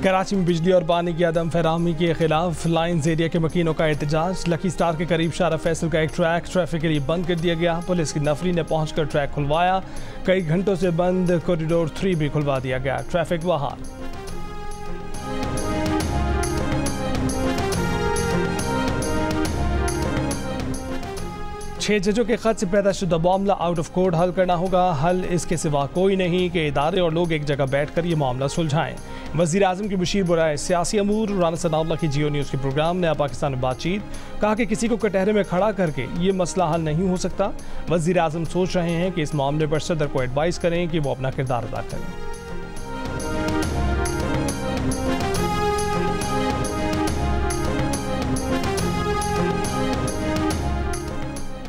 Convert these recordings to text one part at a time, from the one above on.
कराची में बिजली और पानी की अदम फराहमी के खिलाफ लाइन्स एरिया के मकीनों का एहतजाज। लकी स्टार के करीब शारा फैसल का एक ट्रैक ट्रैफिक के लिए बंद कर दिया गया। पुलिस की नफरी ने पहुंचकर ट्रैक खुलवाया। कई घंटों से बंद कॉरिडोर 3 भी खुलवा दिया गया। ट्रैफिक बहाल। छह जजों के खत से पैदा शुदा मामला आउट ऑफ कोर्ट हल करना होगा। हल इसके सिवा कोई नहीं कि इदारे और लोग एक जगह बैठकर ये मामला सुलझाएं। वज़ीर आज़म की बशीर बुराए सियासी अमूर। राना सनाउल्लाह की जियो न्यूज़ के प्रोग्राम नया पाकिस्तान में बातचीत। कहा कि किसी को कटहरे में खड़ा करके ये मसला हल नहीं हो सकता। वज़ीर आज़म सोच रहे हैं कि इस मामले पर सदर को एडवाइस करें कि वो अपना किरदार अदा करें।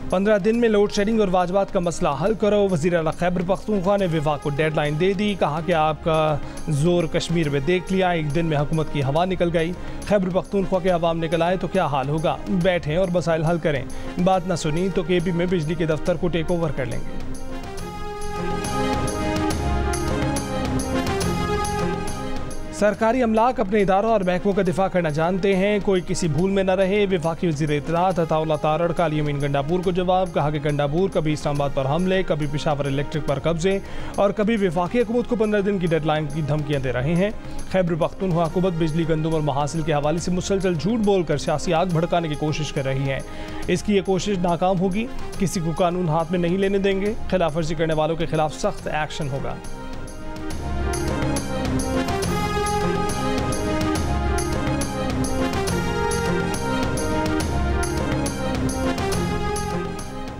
पंद्रह दिन में लोड शेडिंग और वाजबात का मसला हल करो। वज़ीर आला खैबर पख्तूनख्वा ने विभाग को डेडलाइन दे दी। कहा कि आपका जोर कश्मीर में देख लिया, एक दिन में हुकूमत की हवा निकल गई। खैबर पख्तूनख्वा के अवाम निकल आए तो क्या हाल होगा। बैठें और मसाइल हल करें। बात ना सुनी तो केपी में बिजली के दफ्तर को टेक ओवर कर लेंगे। सरकारी अमलाक अपने इदारों और महकमों का दिफा करना जानते हैं, कोई किसी भूल में न रहे। वफाकी वज़ीर इत्तलात अताउल्लाह तारड़ का अली अमीन गंडापुर को जवाब। कहा कि गंडापुर कभी इस्लामाबाद पर हमले, कभी पेशावर इलेक्ट्रिक पर कब्जे और कभी वफाकी हुकूमत को 15 दिन की डेडलाइन की धमकियां दे रहे हैं। खैबर पख्तूनख्वा हुकूमत बिजली, गंदम और महासिल के हवाले से मुसलसल झूठ बोलकर सियासी आग भड़काने की कोशिश कर रही है। इसकी ये कोशिश नाकाम होगी। किसी को कानून हाथ में नहीं लेने देंगे। खिलाफ वर्जी करने वालों के खिलाफ सख्त एक्शन होगा।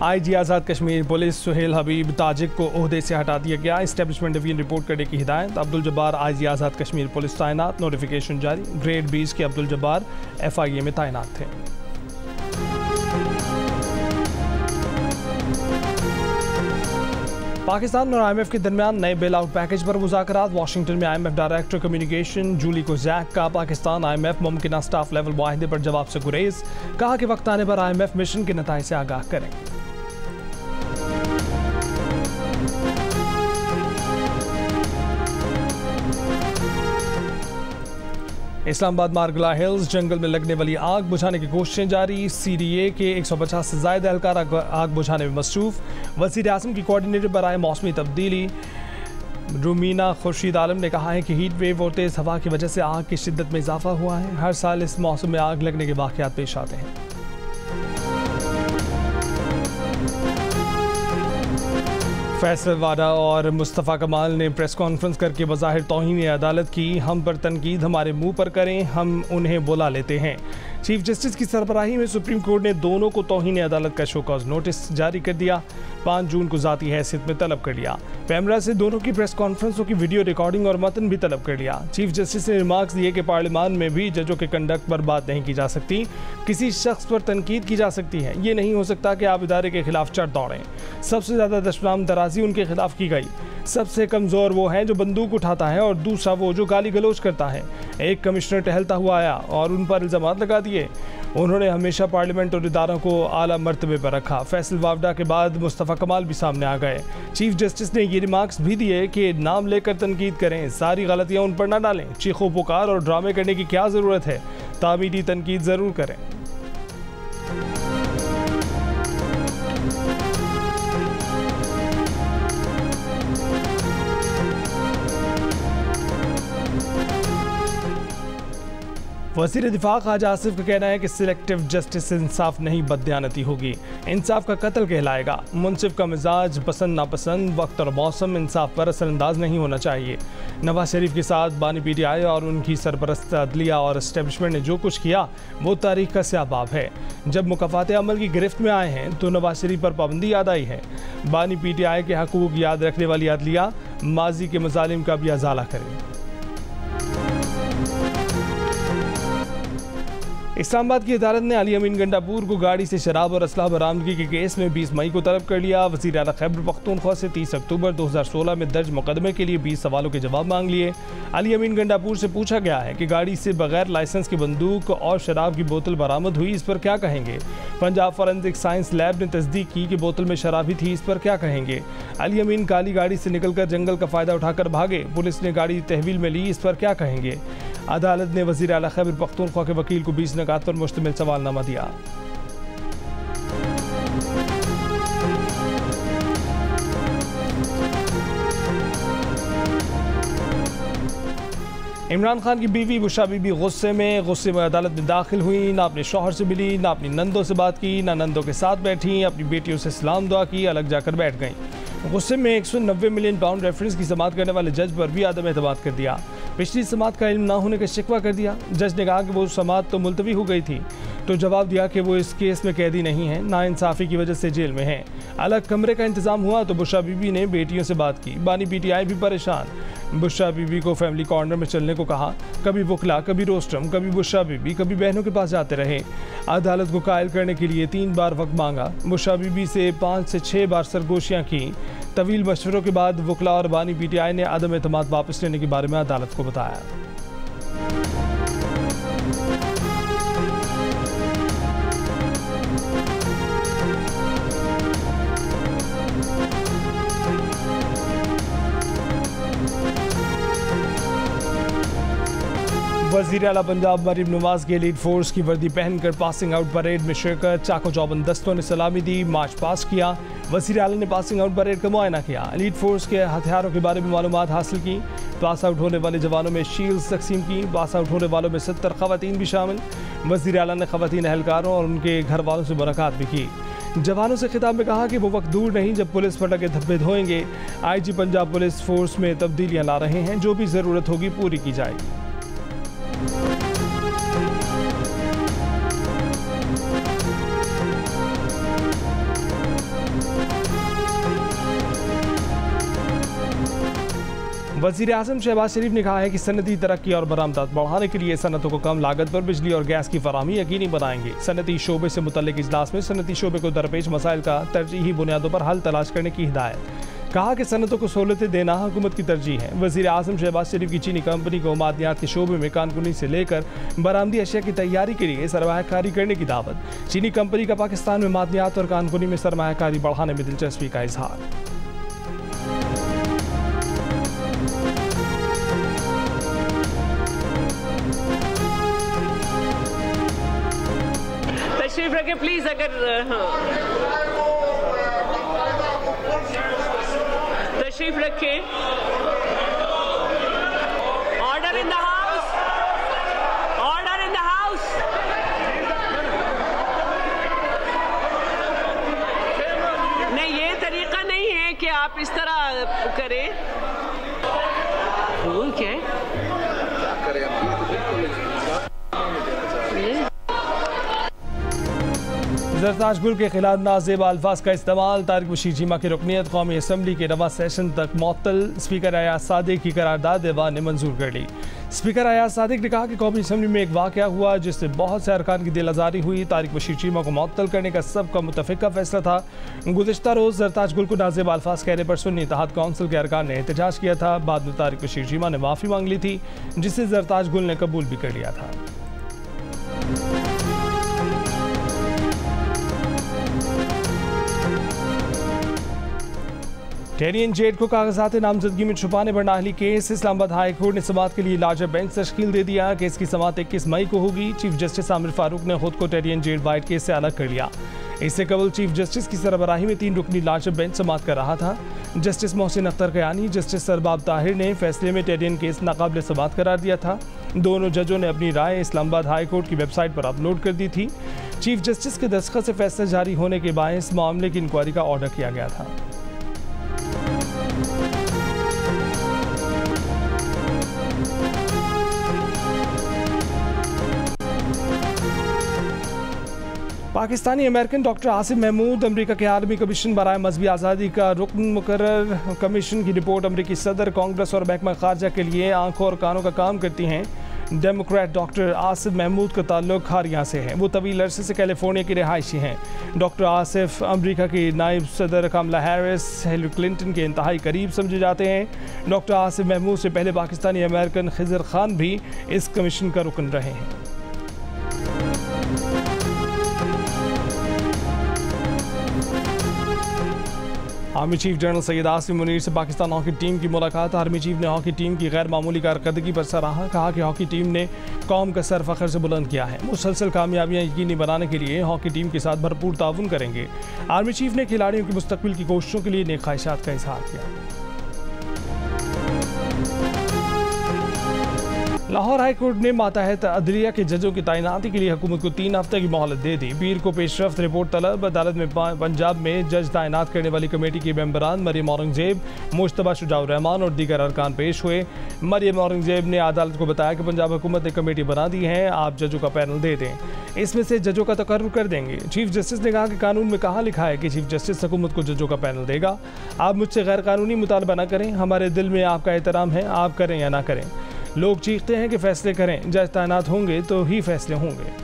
IG आज़ाद कश्मीर पुलिस सुहेल हबीब ताजिक को ओहदे से हटा दिया गया। इस्टेब्लिशमेंट डिवीजन रिपोर्ट करने की हिदायत। अब्दुल जब्बार IG आज़ाद कश्मीर पुलिस तैनात। नोटिफिकेशन जारी। ग्रेड 20 के अब्दुल जब्बार FIA में तैनात थे। पाकिस्तान और IMF के दरमियान नए बेल आउट पैकेज पर मुज़ाकरात। वाशिंगटन में IMF डायरेक्टर कम्युनिकेशन जूली कोज़ैक का पाकिस्तान IMF मुमकिन स्टाफ लेवल मुआहदे पर जवाब से गुरेज। कहा कि वक्त आने पर IMF मिशन के नताइज से आगाह करेंगे। इस्लामाबाद मारगला हिल्स जंगल में लगने वाली आग बुझाने की कोशिशें जारी। CDA के 150 से ज़ायद एहलकार आग बुझाने में मसरूफ़। वज़ीर आज़म की कोऑर्डिनेटर बराए मौसमी तब्दीली रुमीना खुर्शीद आलम ने कहा है कि हीट वेव और तेज़ हवा की वजह से आग की शिद्दत में इजाफा हुआ है। हर साल इस मौसम में आग लगने के वाक़यात पेश आते हैं। फैसल वाडा और मुस्तफ़ा कमाल ने प्रेस कॉन्फ्रेंस करके बज़ाहिर तौहीन अदालत की। हम पर तनकीद हमारे मुंह पर करें, हम उन्हें बुला लेते हैं। चीफ जस्टिस की सरबराही में सुप्रीम कोर्ट ने दोनों को तौहीन अदालत का शोकॉज नोटिस जारी कर दिया। 5 जून को ज़ाती हैसियत में तलब कर लिया। पैमरा से दोनों की प्रेस कॉन्फ्रेंसों की वीडियो रिकॉर्डिंग और मतन भी तलब कर लिया। चीफ जस्टिस ने रिमार्क्स दिए कि पार्लियामान में भी जजों के कंडक्ट पर बात नहीं की जा सकती। किसी शख्स पर तनकीद की जा सकती है, ये नहीं हो सकता कि आप इदारे के खिलाफ चढ़ दौड़ें। सबसे ज़्यादा दशनाम दराजी उनके खिलाफ की गई। सबसे कमज़ोर वो है जो बंदूक उठाता है और दूसरा वो जो गाली गलोच करता है। एक कमिश्नर टहलता हुआ आया और उन पर इल्ज़ामात लगा दिए। उन्होंने हमेशा पार्लियामेंट और इदारों को आला मर्तबे पर रखा। फैसल वावडा के बाद मुस्तफ़ा कमाल भी सामने आ गए। चीफ जस्टिस ने ये रिमार्क्स भी दिए कि नाम लेकर तनकीद करें, सारी गलतियां उन पर न डालें। चीखो पुकार और ड्रामे करने की क्या ज़रूरत है, तामीरी तनकीद ज़रूर करें। वज़ीर दिफा ख्वाजा आसिफ का कहना है कि सिलेक्टिव जस्टिस से इंसाफ नहीं बददियानती होगी, इंसाफ का कत्ल कहलाएगा। मुंसिफ का मिजाज, पसंद नापसंद, वक्त और मौसम इंसाफ पर असरअंदाज नहीं होना चाहिए। नवाज शरीफ के साथ बानी PTI और उनकी सरपरस्त अदलिया और इस्टेब्लिशमेंट ने जो कुछ किया वो तारीख का स्याबाब है। जब मुकफ़ात अमल की गिरफ्त में आए हैं तो नवाज शरीफ पर पाबंदी याद आई है। बानी PTI के हकूक़ याद रखने वाली अदलिया माजी के मज़ालिम का भी अजाला करे। इस्लामाबाद की अदालत ने अली अमीन गंडापुर को गाड़ी से शराब और असलाह बरामदगी के केस में 20 मई को तलब कर लिया। वज़ीर आला खैबर पख्तूनख्वा से 30 अक्टूबर 2016 में दर्ज मुकदमे के लिए 20 सवालों के जवाब मांग लिए। अली अमीन गंडापुर से पूछा गया है कि गाड़ी से बगैर लाइसेंस की बंदूक और शराब की बोतल बरामद हुई, इस पर क्या कहेंगे। पंजाब फॉरेंसिक साइंस लैब ने तस्दीक की कि बोतल में शराब ही थी, इस पर क्या कहेंगे। अली अमीन काली गाड़ी से निकलकर जंगल का फ़ायदा उठाकर भागे, पुलिस ने गाड़ी तहवील में ली, इस पर क्या कहेंगे। अदालत ने वज़ीर आला खैबर पख्तूनख्वा के वकील को 20 नकात पर मुश्तमिल सवालनामा दिया। इमरान खान की बीवी बुशरा बीबी गुस्से में अदालत में दाखिल हुई। ना अपने शौहर से मिली, ना अपनी नंदों से बात की, ना नंदों के साथ बैठी, अपनी बेटियों से सलाम दुआ की, अलग जाकर बैठ गईं। गुस्से में 190 मिलियन पाउंड रेफरेंस की समाअत करने वाले जज पर भी आदम एतमाद कर दिया। पिछली समाअत का इल्म ना होने का शिकवा कर दिया। जज ने कहा कि वो समाअत तो मुलतवी हो गई थी, तो जवाब दिया कि वो इस केस में कैदी नहीं है, नाइंसाफ़ी की वजह से जेल में हैं। अलग कमरे का इंतजाम हुआ तो बुशरा बीबी ने बेटियों से बात की। बानी पीटीआई भी परेशान। बुशरा बीबी को फैमिली कॉर्नर में चलने को कहा। कभी वकला, कभी रोस्टम, कभी बुशरा बीबी, कभी बहनों के पास जाते रहे। अदालत को कायल करने के लिए 3 बार वक्त मांगा। बुशरा बीबी से 5 से 6 बार सरगोशियाँ की। तवील मशवरों के बाद वकला और बानी पीटीआई ने अदम एतमाद वापस लेने के बारे में अदालत को बताया। वज़ीर आला पंजाब मरीम नवाज की एलीट फोर्स की वर्दी पहनकर पासिंग आउट परेड में शिरकत। चाको चौबंद दस्तों ने सलामी दी, मार्च पास किया। वज़ीर आला ने पासिंग आउट परेड का मुआयना किया। एलीट फोर्स के हथियारों के बारे में मालूमात हासिल की। पास आउट होने वाले जवानों में शील्ड्स तकसीम की। पास आउट होने वालों में 70 ख़वातीन भी शामिल। वज़ीर आला ने ख़वातीन अहलकारों और उनके घर वालों से मुलाकात भी की। जवानों से खिताब में कहा कि वो वक्त दूर नहीं जब पुलिस फटा के धब्बे धोएंगे। IG पंजाब पुलिस फोर्स में तब्दीलियाँ ला रहे हैं, जो भी ज़रूरत होगी पूरी की जाएगी। वज़ीर आज़म शहबाज शरीफ ने कहा है कि सनती तरक्की और बरामदात बढ़ाने के लिए सनतों को कम लागत पर बिजली और गैस की फराहमी यकीनी बनाएंगे। सनती शोबे से मुतल्लिक इजलास में सनती शोबे को दरपेश मसाइल का तरजीही बुनियादों पर हल तलाश करने की हिदायत। कहा कि सनतों को सहूलतें देना हुकूमत की तरजीह है। वज़ीर आज़म शहबाज शरीफ की चीनी कंपनी को मादनियात के शोबे में कानकुनी से लेकर बरामदी अशिया की तैयारी के लिए सरमायाकारी करने की दावत। चीनी कंपनी का पाकिस्तान में मादनियात और कानकुनी में सरमायाकारी बढ़ाने में दिलचस्पी का इजहार। तशरीफ रखे प्लीज। अगर तशरीफ रखे। Order in the house, order in the house. नहीं, ये तरीका नहीं है कि आप इस तरह करें। वो क्या है? जरताज गुल के खिलाफ नाजेबा अल्फाज का इस्तेमाल। तारिक बशीर चीमा की रुकनीत कौमी असम्बली के रवा सेशन तक मअतल। स्पीकर अयाज सादिक की करारदाद ऐवान ने मंजूर कर ली। स्पीकर अयाज सादिक ने कहा कि कौमी असम्बली में एक वाक़या हुआ जिससे बहुत से अरकान की दिल आज़ारी हुई। तारिक बशीर चीमा को मअतल करने का सबका मुतफ़िक़ा फैसला था। गुज़िश्ता रोज़ जरताज गुल को नाजेबा अल्फाज कहने पर सुन्नी इत्तेहाद काउंसिल के अरकान ने एहतजाज किया था। बाद में तारिक बशीर चीमा ने माफ़ी मांग ली थी, जिसे जरताज गुल ने कबूल भी कर लिया था। टेरियन जेड को कागजात नामजदगी में छुपाने पर नाअहली केस। इस्लामाबाद हाई कोर्ट ने समाअत के लिए लार्जर बेंच तश्कील दे दिया। केस की समाअत 21 मई को होगी। चीफ जस्टिस आमिर फारूक ने खुद को टेरियन जेड वाइट केस से अलग कर लिया। इससे कबल चीफ जस्टिस की सरबराही में 3 रुकनी लार्जर बेंच समाअत कर रहा था। जस्टिस मोहसिन अख्तर कयानी, जस्टिस सरबाब ताहिर ने फैसले में टेरियन केस नाकाबिल समाअत करार दिया था। दोनों जजों ने अपनी राय इस्लामाबाद हाई कोर्ट की वेबसाइट पर अपलोड कर दी थी। चीफ जस्टिस के दस्तखत से फैसला जारी होने के बायस मामले की इंक्वायरी का ऑर्डर किया गया था। Pakistani American doctor Asif Mahmood America के आलमी कमीशन बराए मजहबी आज़ादी का रुकन मुकर्रर। कमीशन की रिपोर्ट अमेरिकी सदर, कांग्रेस और महकमा खारजा के लिए आंखों और कानों का काम करती हैं। डेमोक्रेट डॉक्टर आसिफ महमूद का ताल्लुक खारिया से है। वो तवील अरसे से कैलिफोर्निया की रिहायशी हैं। डॉक्टर आसिफ अमेरिका की नायब सदर कमला हैरिस, हिलरी क्लिंटन के इंतहाई करीब समझे जाते हैं। डॉक्टर आसिफ महमूद से पहले पाकिस्तानी अमेरिकन खिजर खान भी इस कमीशन का रुकन रहे हैं। Army chief general Syed Asim Munir से पाकिस्तान हॉकी टीम की मुलाकात। आर्मी चीफ ने हॉकी टीम की गैर मामूली कारकर्दगी पर सराहा। कहा कि हॉकी टीम ने कौम का सर फख्र से बुलंद किया है। मुसलसल कामयाबियां यकीनी बनाने के लिए हॉकी टीम के साथ भरपूर ताउन करेंगे। आर्मी चीफ ने खिलाड़ियों की मुस्तकबिल की कोशिशों के लिए नेक ख्वाहिशात का इजहार किया। लाहौर हाई कोर्ट ने मातहत अदलिया के जजों की तैनाती के लिए हुकूमत को 3 हफ्ते की मोहलत दे दी। पीर को पेशरफ्त रिपोर्ट तलब। अदालत में पंजाब में जज तैनात करने वाली कमेटी के मेंबरान मरियम औरंगजेब, मुश्तबा शुजाउर रहमान और दीगर अरकान पेश हुए। मरियम औरंगजेब ने अदालत को बताया कि पंजाब हुकूमत ने कमेटी बना दी है, आप जजों का पैनल दे दें, इसमें से जजों का तकर्रुर कर देंगे। चीफ जस्टिस ने कहा कि कानून में कहाँ लिखा है कि चीफ जस्टिस हुकूमत को जजों का पैनल देगा। आप मुझसे गैर कानूनी मुतालबा न करें, हमारे दिल में आपका एहतराम है, आप करें या ना करें। लोग चीखते हैं कि फैसले करें, जज तैनात होंगे तो ही फैसले होंगे।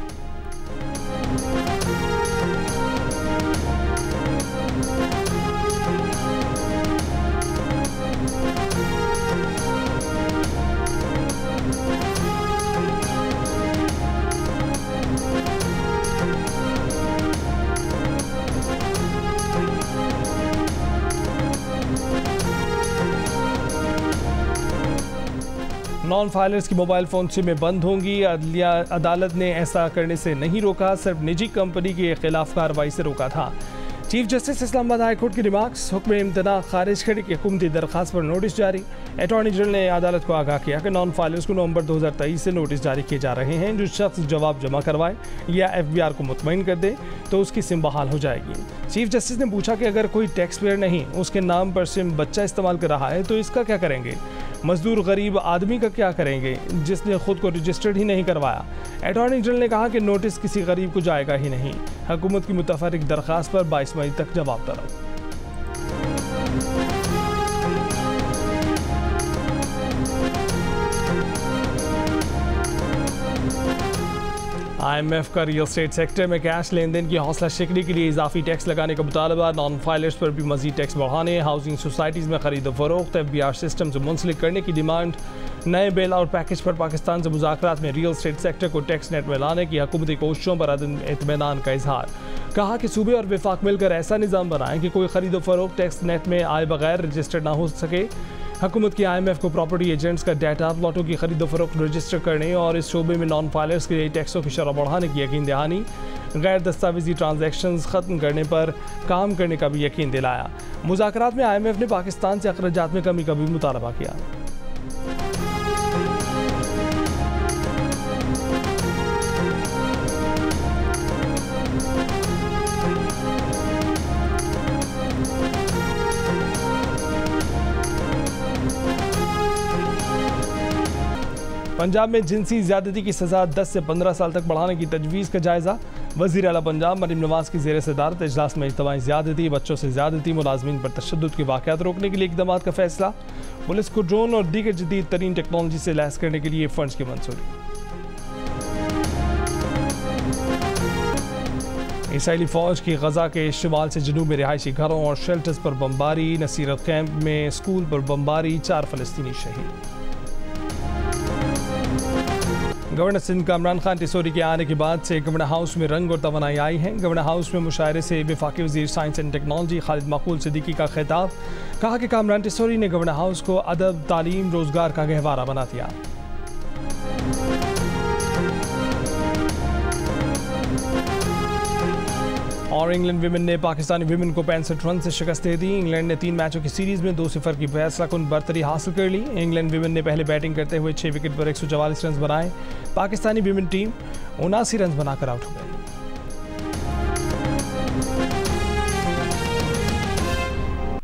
नॉन फाइलर्स की मोबाइल फ़ोन सिमें बंद होंगी। अदालत ने ऐसा करने से नहीं रोका, सिर्फ निजी कंपनी के खिलाफ कार्रवाई से रोका था। Chief justice Islamabad high court के रिमार्क्स। हुक्म इम्तना खारिज करने की हुकूमती दरख्वास्त पर नोटिस जारी। अटॉर्नी जनरल ने अदालत को आगाह किया कि नॉन फाइलर्स को नवंबर 2023 से नोटिस जारी किए जा रहे हैं। जो शख्स जवाब जमा करवाए या FBI को मुतमईन कर दे तो उसकी सिम बहाल हो जाएगी। चीफ जस्टिस ने पूछा कि अगर कोई टैक्स पेयर नहीं उसके नाम पर सिम बच्चा इस्तेमाल कर रहा है तो इसका क्या करेंगे? मजदूर गरीब आदमी का क्या करेंगे जिसने खुद को रजिस्टर्ड ही नहीं करवाया? अटॉर्नी जनरल ने कहा कि नोटिस किसी गरीब को जाएगा ही नहीं। हुकूमत की मुतफर्रिक दरख्वास्त पर 22 मई तक जवाब तलब। IMF का रियल स्टेट सेक्टर में कैश लेन देन की हौसला शिकनी के लिए इजाफी टैक्स लगाने का मुतालबा। नॉन फाइलर्स पर भी मजीद टैक्स बढ़ाने, हाउसिंग सोसाइटीज़ में खरीद फरोख्त, FBR सिस्टम से मुंसलिक करने की डिमांड। नए बेल आउट पैकेज पर पाकिस्तान से मुज़ाकरात में रियल स्टेट सेक्टर को टैक्स नेट में लाने की हुकूमती कोशिशों पर इत्मीनान का इजहार। कहा कि सूबे और विफाक मिलकर ऐसा निज़ाम बनाएं कि कोई खरीद फरोख्त टैक्स नेट में आए बगैर रजिस्टर्ड ना हो सके। हुकूमत की IMF को प्रॉपर्टी एजेंट्स का डाटा प्लॉटों की खरीद फरोख्त रजिस्टर करने और इस शोबे में नॉन फाइलर्स के लिए टैक्सों की शरह बढ़ाने की यकीन दहानी। गैर दस्तावेजी ट्रांजैक्शंस ख़त्म करने पर काम करने का भी यकीन दिलाया। मुज़ाकरात में IMF ने पाकिस्तान से अखराजात में कमी का भी मुतालबा किया। पंजाब में जिनसी ज़्यादती की सज़ा 10 से 15 साल तक बढ़ाने की तजवीज़ का जायज़ा। वज़ीर आला पंजाब मरीम नवाज़ की ज़ेर सदारत इजलास में इज्तिमाई ज़्यादती, बच्चों से ज़्यादती, मुलाज़मीन पर तशद्दुद के वाक़यात रोकने के लिए इक़दाम का फ़ैसला। पुलिस को ड्रोन और दीगर जदीद तरीन टेक्नोलॉजी से लैस करने के लिए फ़ंड्स की मंजूरी। इसराइली फ़ौज की गज़ा के शुमाल से जनूब में रिहायशी घरों और शेल्टर्स पर बमबारी। नसीरत कैंप में स्कूल पर बमबारी, 4 फ़लस्तीनी शहीद। गवर्नर सिंध कामरान खान टिसोरी के आने के बाद से गवर्नर हाउस में रंग और तवानाई आई है। गवर्नर हाउस में मुशायरे से वफाकी वज़ीर साइंस एंड टेक्नोलॉजी खालिद माकूल सिद्दीकी का खिताब। कहा कि कामरान टिसोरी ने गवर्नर हाउस को अदब, तालीम, रोजगार का गहवारा बना दिया। और इंग्लैंड विमेन ने पाकिस्तानी विमेन को 65 रन से शिकस्त दे दी। इंग्लैंड ने 3 मैचों की सीरीज में 2-0 की फैसलाकुन बरतरी हासिल कर ली। इंग्लैंड विमेन ने पहले बैटिंग करते हुए 6 विकेट पर 144 रन बनाए। पाकिस्तानी विमेन टीम 79 रन बनाकर आउट हो गई।